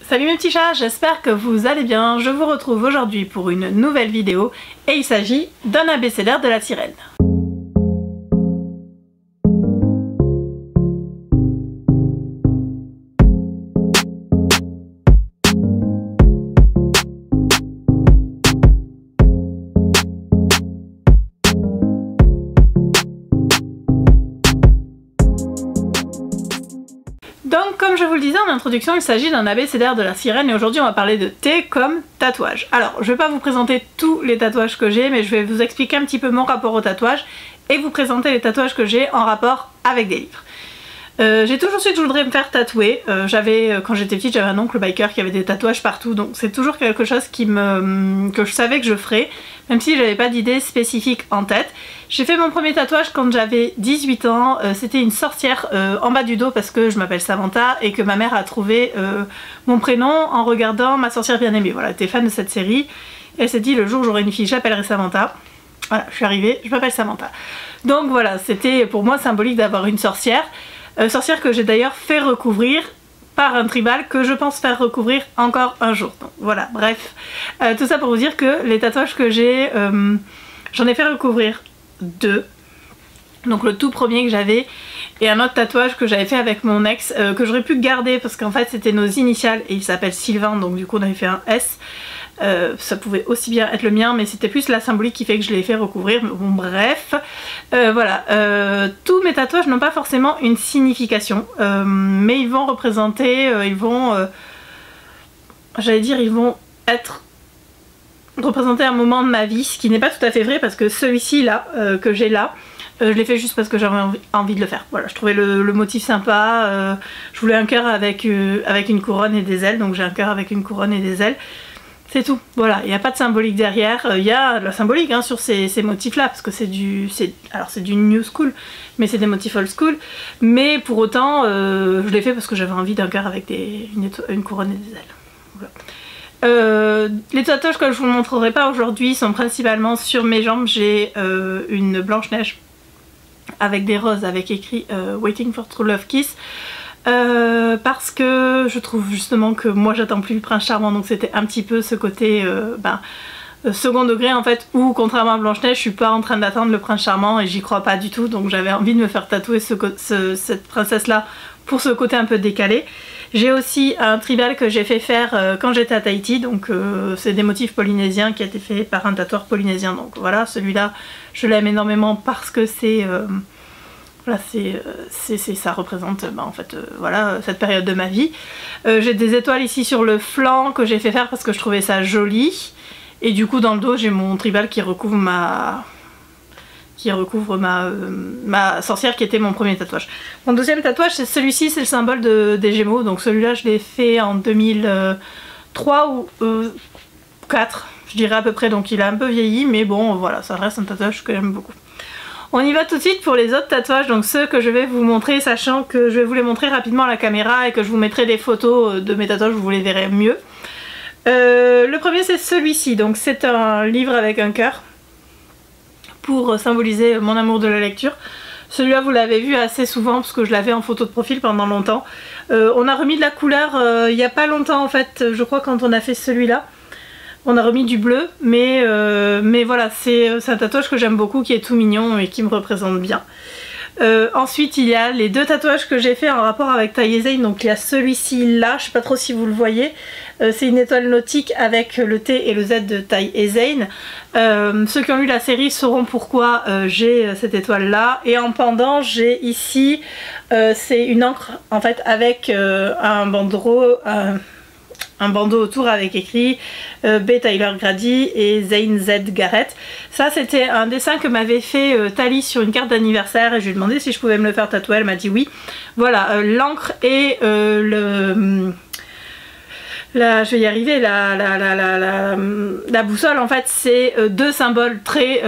Salut mes petits chats, j'espère que vous allez bien. Je vous retrouve aujourd'hui pour une nouvelle vidéo et il s'agit d'un abécédaire de la sirène. Donc comme je vous le disais en introduction, il s'agit d'un abécédaire de la sirène et aujourd'hui on va parler de T comme tatouage. Alors je vais pas vous présenter tous les tatouages que j'ai, mais je vais vous expliquer un petit peu mon rapport au tatouage et vous présenter les tatouages que j'ai en rapport avec des livres. J'ai toujours su que je voudrais me faire tatouer. Quand j'étais petite, j'avais un oncle biker qui avait des tatouages partout, donc c'est toujours quelque chose que je savais que je ferais, même si j'avais pas d'idée spécifique en tête. J'ai fait mon premier tatouage quand j'avais 18 ans, c'était une sorcière en bas du dos parce que je m'appelle Samantha et que ma mère a trouvé mon prénom en regardant Ma sorcière bien aimée. Voilà, elle était fan de cette série et elle s'est dit le jour où j'aurai une fille, j'appellerai Samantha. Voilà, je suis arrivée, je m'appelle Samantha. Donc voilà, c'était pour moi symbolique d'avoir une sorcière. Sorcière que j'ai d'ailleurs fait recouvrir par un tribal que je pense faire recouvrir encore un jour. Donc voilà, bref. Tout ça pour vous dire que les tatouages que j'ai, j'en ai fait recouvrir 2. Donc le tout premier que j'avais et un autre tatouage que j'avais fait avec mon ex que j'aurais pu garder parce qu'en fait c'était nos initiales et il s'appelle Sylvain, donc du coup on avait fait un S. Ça pouvait aussi bien être le mien, mais c'était plus la symbolique qui fait que je l'ai fait recouvrir. Mais bon, bref, voilà. Tous mes tatouages n'ont pas forcément une signification, mais ils vont représenter, j'allais dire, ils vont représenter un moment de ma vie, ce qui n'est pas tout à fait vrai parce que celui-ci là, que j'ai là, je l'ai fait juste parce que j'avais envie de le faire. Voilà, je trouvais le motif sympa. Je voulais un cœur avec une couronne et des ailes, donc j'ai un cœur avec une couronne et des ailes. C'est tout, voilà, il n'y a pas de symbolique derrière. Il y a de la symbolique hein, sur ces motifs là, parce que c'est du new school, mais c'est des motifs old school. Mais pour autant, je l'ai fait parce que j'avais envie d'un cœur avec une couronne et des ailes. Voilà. Les tatouages que je vous montrerai pas aujourd'hui sont principalement sur mes jambes. J'ai une Blanche-Neige avec des roses, avec écrit Waiting for True Love Kiss. Parce que je trouve justement que moi j'attends plus le prince charmant, donc c'était un petit peu ce côté second degré en fait, où contrairement à Blanche-Neige je suis pas en train d'attendre le prince charmant et j'y crois pas du tout, donc j'avais envie de me faire tatouer cette princesse là pour ce côté un peu décalé. J'ai aussi un tribal que j'ai fait faire quand j'étais à Tahiti, donc c'est des motifs polynésiens qui a été fait par un tatoueur polynésien, donc voilà, celui-là je l'aime énormément parce que c'est... Voilà, ça représente en fait, voilà, cette période de ma vie. J'ai des étoiles ici sur le flanc que j'ai fait faire parce que je trouvais ça joli. Et du coup dans le dos j'ai mon tribal qui recouvre ma sorcière qui était mon premier tatouage. Mon deuxième tatouage c'est celui-ci, c'est le symbole des Gémeaux. Donc celui-là je l'ai fait en 2003 ou 4 je dirais à peu près. Donc il a un peu vieilli mais bon voilà, ça reste un tatouage que j'aime beaucoup. On y va tout de suite pour les autres tatouages, donc ceux que je vais vous montrer, sachant que je vais vous les montrer rapidement à la caméra et que je vous mettrai des photos de mes tatouages, vous les verrez mieux. Le premier c'est celui-ci, donc c'est un livre avec un cœur pour symboliser mon amour de la lecture. Celui-là vous l'avez vu assez souvent parce que je l'avais en photo de profil pendant longtemps. On a remis de la couleur il n'y a pas longtemps en fait, je crois quand on a fait celui-là. On a remis du bleu, mais voilà, c'est un tatouage que j'aime beaucoup, qui est tout mignon et qui me représente bien. Ensuite, il y a les deux tatouages que j'ai fait en rapport avec Tai Ezein. Donc il y a celui-ci là, je sais pas trop si vous le voyez. C'est une étoile nautique avec le T et le Z de Tai Ezein. Ceux qui ont lu la série sauront pourquoi j'ai cette étoile là. Et en pendant, j'ai ici, c'est une encre en fait avec un bandeau autour avec écrit B. Tyler Grady et Zane Z. Garrett. Ça c'était un dessin que m'avait fait Tali sur une carte d'anniversaire et je lui ai demandé si je pouvais me le faire tatouer, elle m'a dit oui. Voilà, l'encre et je vais y arriver, la boussole en fait c'est deux symboles très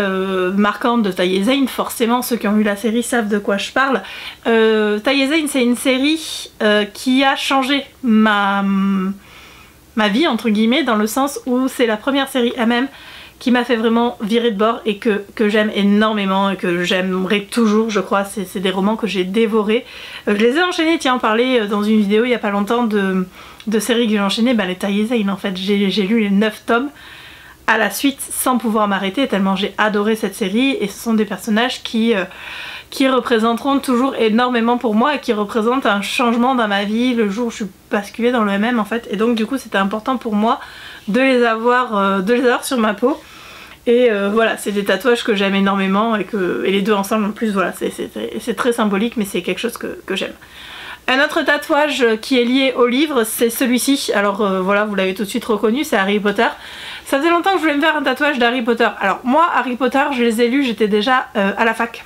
marquants de Tai Ezein. Forcément ceux qui ont vu la série savent de quoi je parle. Tai Ezein c'est une série qui a changé ma vie entre guillemets, dans le sens où c'est la première série MM qui m'a fait vraiment virer de bord et que j'aime énormément et que j'aimerais toujours, je crois. C'est des romans que j'ai dévorés. Je les ai enchaînés, tiens, on parlait dans une vidéo il y a pas longtemps de séries que j'ai enchaînées, les Taïezain en fait. J'ai lu les 9 tomes à la suite sans pouvoir m'arrêter tellement j'ai adoré cette série et ce sont des personnages qui représenteront toujours énormément pour moi et qui représentent un changement dans ma vie le jour où je suis basculée dans le MM en fait, et donc du coup c'était important pour moi de les avoir sur ma peau. Et voilà, c'est des tatouages que j'aime énormément et les deux ensemble en plus, voilà, c'est très symbolique, mais c'est quelque chose que j'aime. Un autre tatouage qui est lié au livre, c'est celui-ci. Alors voilà, vous l'avez tout de suite reconnu, c'est Harry Potter. Ça faisait longtemps que je voulais me faire un tatouage d'Harry Potter. Alors moi, Harry Potter, je les ai lus, j'étais déjà à la fac.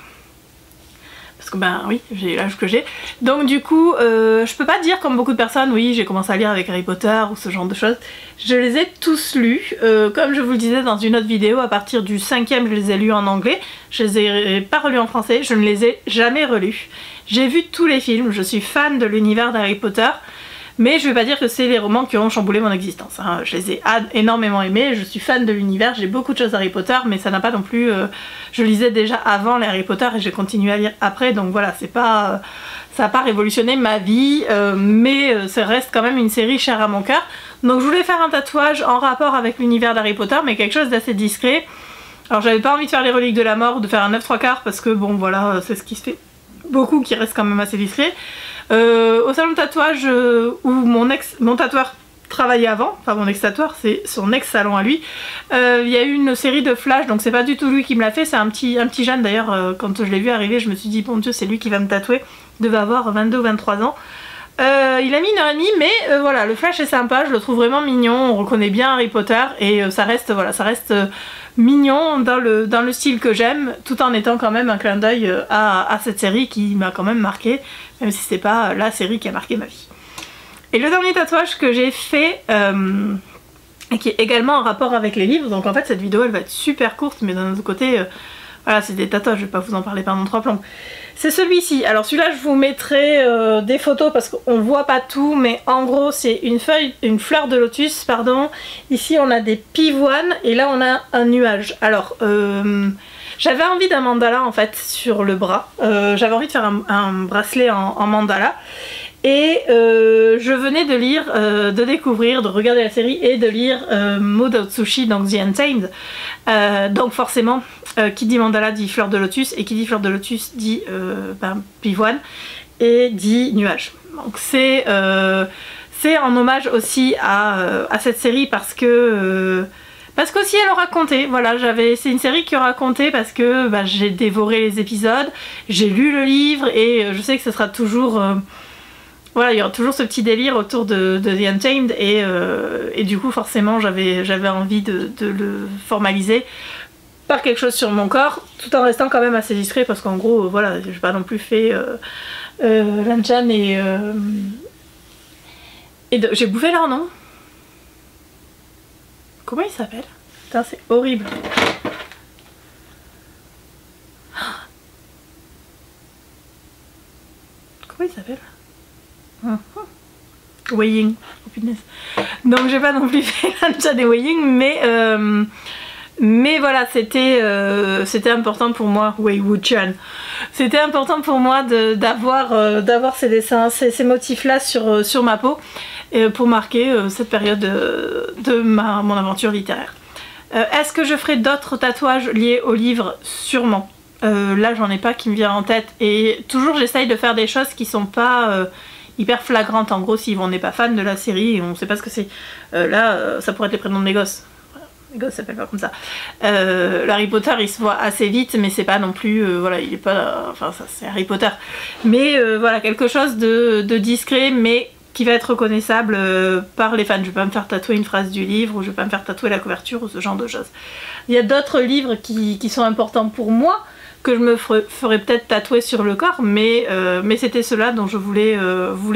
Parce que ben oui, j'ai l'âge que j'ai. Donc du coup, je peux pas dire comme beaucoup de personnes, oui j'ai commencé à lire avec Harry Potter ou ce genre de choses. Je les ai tous lus, comme je vous le disais dans une autre vidéo, à partir du 5e je les ai lus en anglais. Je les ai pas relus en français, je ne les ai jamais relus. J'ai vu tous les films, je suis fan de l'univers d'Harry Potter. Mais je vais pas dire que c'est les romans qui ont chamboulé mon existence, hein. Je les ai énormément aimés, je suis fan de l'univers, j'ai beaucoup de choses Harry Potter, mais ça n'a pas non plus... je lisais déjà avant les Harry Potter et j'ai continué à lire après, donc voilà, c'est pas... ça n'a pas révolutionné ma vie, mais ça reste quand même une série chère à mon cœur. Donc je voulais faire un tatouage en rapport avec l'univers d'Harry Potter, mais quelque chose d'assez discret. Alors j'avais pas envie de faire les reliques de la mort, de faire un 9/3 parce que bon voilà, c'est ce qui se fait beaucoup, qui reste quand même assez discret. Au salon de tatouage où mon tatoueur travaillait avant, enfin mon ex-tatoueur, c'est son ex-salon à lui, il y a eu une série de flash, donc c'est pas du tout lui qui me l'a fait, c'est un petit jeune d'ailleurs. Quand je l'ai vu arriver, je me suis dit bon Dieu, c'est lui qui va me tatouer. Il devait avoir 22 ou 23 ans. Il a mis 1h30, mais voilà, le flash est sympa, je le trouve vraiment mignon, on reconnaît bien Harry Potter et ça reste, voilà, ça reste mignon dans le style que j'aime, tout en étant quand même un clin d'œil à cette série qui m'a quand même marqué, même si c'est pas la série qui a marqué ma vie. Et le dernier tatouage que j'ai fait, et qui est également en rapport avec les livres, donc en fait cette vidéo elle va être super courte, mais d'un autre côté, voilà, c'est des tatouages, je vais pas vous en parler pendant 3 plombs. C'est celui-ci. Alors celui-là je vous mettrai des photos parce qu'on voit pas tout, mais en gros c'est une fleur de lotus, pardon. Ici on a des pivoines et là on a un nuage. Alors j'avais envie d'un mandala en fait sur le bras. J'avais envie de faire un bracelet en mandala. Et je venais de lire, de découvrir, de regarder la série et de lire Maud Otsuchi, donc The Untamed. Donc forcément, qui dit mandala dit fleur de lotus, et qui dit fleur de lotus dit pivoine, et dit nuage. Donc c'est en hommage aussi à cette série parce que... parce qu'aussi elle racontait, voilà, c'est une série qui racontait parce que j'ai dévoré les épisodes, j'ai lu le livre et je sais que ce sera toujours... voilà, il y aura toujours ce petit délire autour de The Untamed et du coup forcément j'avais envie de le formaliser par quelque chose sur mon corps, tout en restant quand même assez discret parce qu'en gros, voilà, j'ai pas non plus fait Lanchan et j'ai bouffé leur nom. Comment il s'appelle? Putain, c'est horrible. Comment il s'appelle? Wei-Ying, oh punaise. Donc j'ai pas non plus fait Lanchan et Wei-Ying, mais voilà, c'était important pour moi, Wei Wuqian. C'était important pour moi d'avoir ces dessins, ces motifs là sur ma peau pour marquer cette période de mon aventure littéraire. Est-ce que je ferai d'autres tatouages liés au livre? Sûrement. Là j'en ai pas qui me vient en tête et toujours j'essaye de faire des choses qui sont pas hyper flagrantes. En gros, si on n'est pas fan de la série, on sait pas ce que c'est. Là ça pourrait être les prénoms de mes gosses. Les gosses s'appellent pas comme ça. Harry Potter il se voit assez vite, mais c'est pas non plus voilà, il est pas, enfin ça c'est Harry Potter, mais voilà, quelque chose de discret mais qui va être reconnaissable par les fans. Je vais pas me faire tatouer une phrase du livre ou je vais pas me faire tatouer la couverture ou ce genre de choses. Il y a d'autres livres qui sont importants pour moi que je me ferais peut-être tatouer sur le corps, mais c'était cela dont je voulais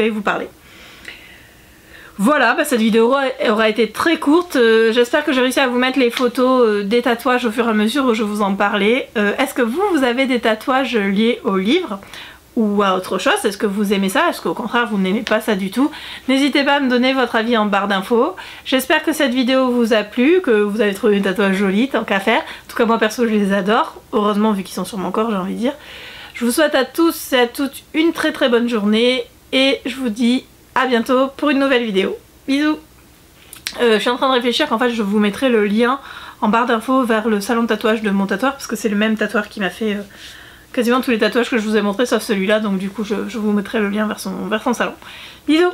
vous parler. Voilà, cette vidéo aura été très courte. J'espère que j'ai réussi à vous mettre les photos des tatouages au fur et à mesure où je vous en parlais. Est-ce que vous avez des tatouages liés au livre? ou à autre chose? Est-ce que vous aimez ça? Est-ce qu'au contraire vous n'aimez pas ça du tout? N'hésitez pas à me donner votre avis en barre d'infos. J'espère que cette vidéo vous a plu, que vous avez trouvé une tatouage jolie, tant qu'à faire. En tout cas moi perso je les adore, heureusement vu qu'ils sont sur mon corps j'ai envie de dire. Je vous souhaite à tous et à toutes une très très bonne journée et je vous dis à bientôt pour une nouvelle vidéo. Bisous. Je suis en train de réfléchir qu'en fait je vous mettrai le lien en barre d'infos vers le salon de tatouage de mon tatoueur parce que c'est le même tatoueur qui m'a fait quasiment tous les tatouages que je vous ai montrés sauf celui-là, donc du coup je vous mettrai le lien vers son salon. Bisous.